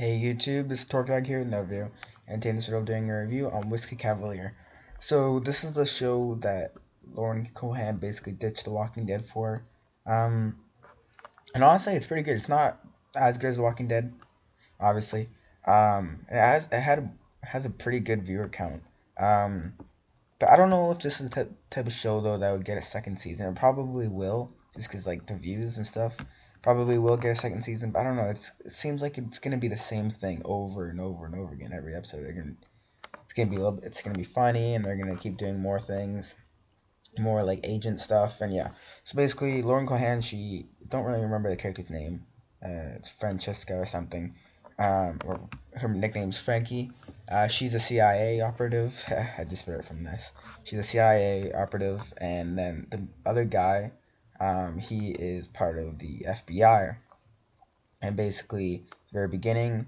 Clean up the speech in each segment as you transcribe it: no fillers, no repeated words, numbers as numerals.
Hey YouTube, this is Torque Dawg here with another video, and today I'm doing a review on Whiskey Cavalier. So this is the show that Lauren Cohan basically ditched The Walking Dead for. Um, and honestly, it's pretty good. It's not as good as The Walking Dead, obviously. It has a pretty good viewer count. But I don't know if this is the type of show though that would get a second season. It probably will, just because like the views and stuff. Probably will get a second season, but I don't know. It seems like it's gonna be the same thing over and over and over again every episode. It's gonna be funny, and they're gonna keep doing more things, more like agent stuff, and yeah. So basically, Lauren Cohan, she don't really remember the character's name. It's Francesca or something. Or her nickname's Frankie. She's a CIA operative. I just read it from this. She's a CIA operative, and then the other guy, he is part of the FBI. And basically, at the very beginning,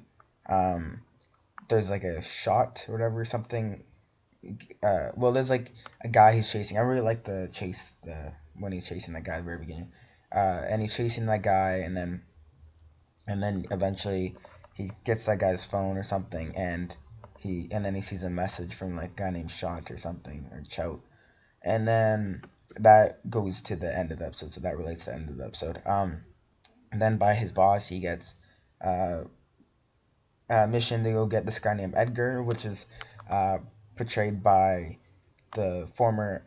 there's like a shot or whatever, something. Well, there's like a guy he's chasing. I really like the chase, when he's chasing that guy at the very beginning. And he's chasing that guy, and then eventually he gets that guy's phone or something, and then he sees a message from like a guy named Shot or something, or Chout, and then that goes to the end of the episode, so that relates to the end of the episode. And then by his boss, he gets a mission to go get this guy named Edgar, which is portrayed by the former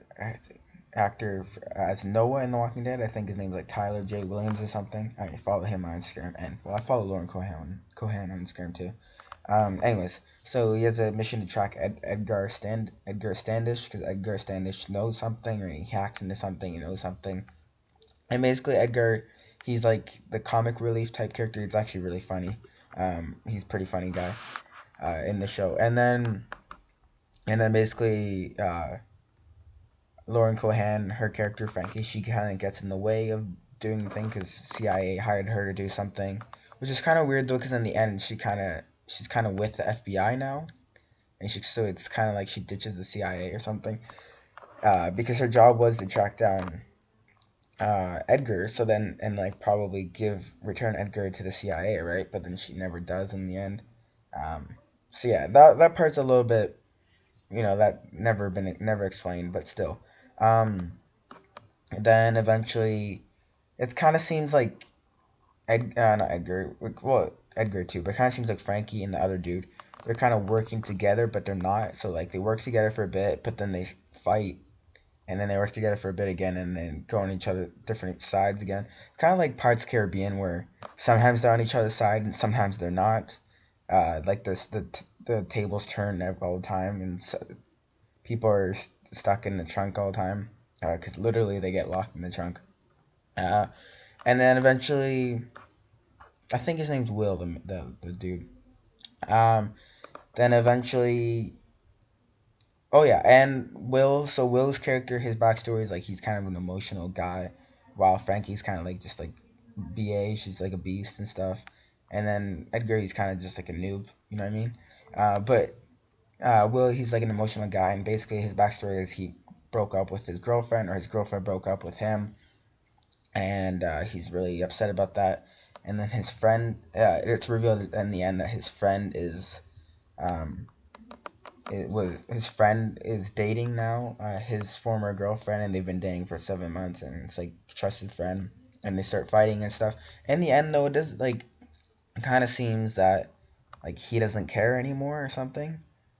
actor as Noah in The Walking Dead. I think his name's like Tyler J. Williams or something. I follow him on Instagram, and well, I follow Lauren Cohan on Instagram too. Anyways, so he has a mission to track Edgar Standish, because Edgar Standish knows something, or he hacks into something, he knows something. And basically, Edgar, he's like the comic relief type character. He's actually really funny. He's a pretty funny guy in the show. And then basically, Lauren Cohan, her character Frankie, she kind of gets in the way of doing the thing because CIA hired her to do something, which is kind of weird though, because in the end she's kind of with the FBI now, and so it's kind of like she ditches the CIA or something, because her job was to track down Edgar, so then, and like probably return Edgar to the CIA, right? But then she never does in the end. So yeah, that part's a little bit, that never explained, but still. Then eventually, it kind of seems like not Edgar, well, Edgar too, but it kind of seems like Frankie and the other dude, they're kind of working together, but they're not. So like they work together for a bit, but then they fight, and then they work together for a bit again, and then go on each other different sides again. Kind of like Pirates of the Caribbean, where sometimes they're on each other's side and sometimes they're not. Like the tables turn all the time, and people are stuck in the trunk all the time, because literally they get locked in the trunk. And then eventually, I think his name's Will, the dude. Then eventually, oh yeah, and Will's character, his backstory is like he's kind of an emotional guy, while Frankie's kind of like just like BA, she's like a beast and stuff. And then Edgar, he's kind of just like a noob, you know what I mean? But Will, he's like an emotional guy, and basically his backstory is he broke up with his girlfriend, or his girlfriend broke up with him, and he's really upset about that. And then his friend, it's revealed in the end that his friend is, his friend is dating now his former girlfriend, and they've been dating for 7 months, and it's like trusted friend, and they start fighting and stuff. In the end, though, it does like kind of seems that like he doesn't care anymore or something,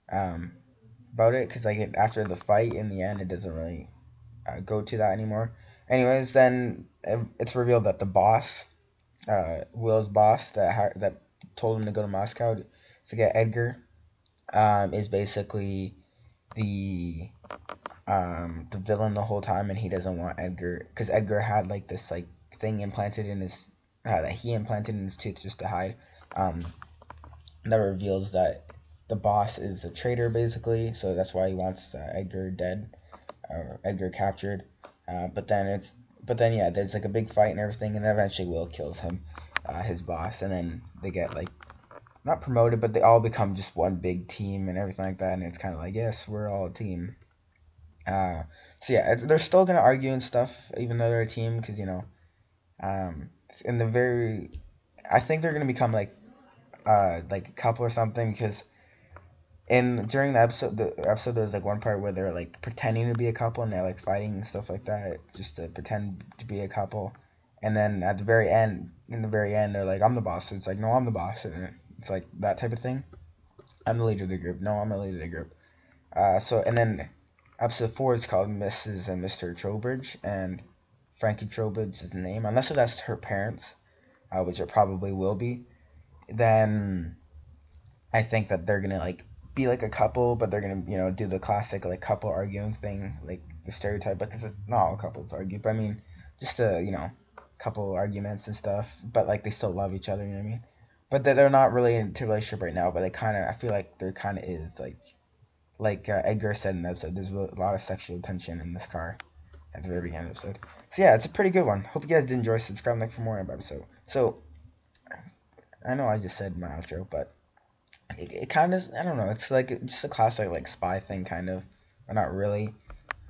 about it, because like after the fight, in the end, it doesn't really go to that anymore. Anyways, then it's revealed that the boss, Will's boss, that told him to go to Moscow to get Edgar, is basically the villain the whole time, and he doesn't want Edgar, because Edgar had like this like thing implanted in his that he implanted in his tooth just to hide. That reveals that the boss is a traitor, basically, so that's why he wants Edgar dead, or Edgar captured. But then yeah, there's like a big fight and everything, and then eventually Will kills him, his boss, and then they get like not promoted, but they all become just one big team and everything like that, and it's kind of like, yes, we're all a team. So yeah, they're still gonna argue and stuff, even though they're a team, because in the very, I think they're gonna become like like a couple or something, because during the episode there's like one part where they're like pretending to be a couple and they're like fighting and stuff like that just to pretend to be a couple, and then at the very end, they're like, I'm the boss. So it's like, no, I'm the boss, and it's like that type of thing. I'm the leader of the group. No, I'm the leader of the group. So and then episode 4 is called Mrs. and Mr. Trowbridge, and Frankie Trowbridge is the name, unless that's her parents, which it probably will be. Then I think that they're gonna like be like a couple, but they're gonna do the classic like couple arguing thing, like the stereotype, because it's not all couples argue, but I mean just couple arguments and stuff, but like they still love each other, you know what I mean? But they're not really into a relationship right now, but they kind of, I feel like there kind of is, like Edgar said in the episode, there's a lot of sexual tension in this car at the very beginning of the episode. So yeah, it's a pretty good one. Hope you guys did enjoy. Subscribe, like for more episode. So I know I just said my outro, but it kind of, I don't know, it's like just a classic like spy thing kind of, but not really.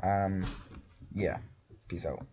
Yeah, peace out.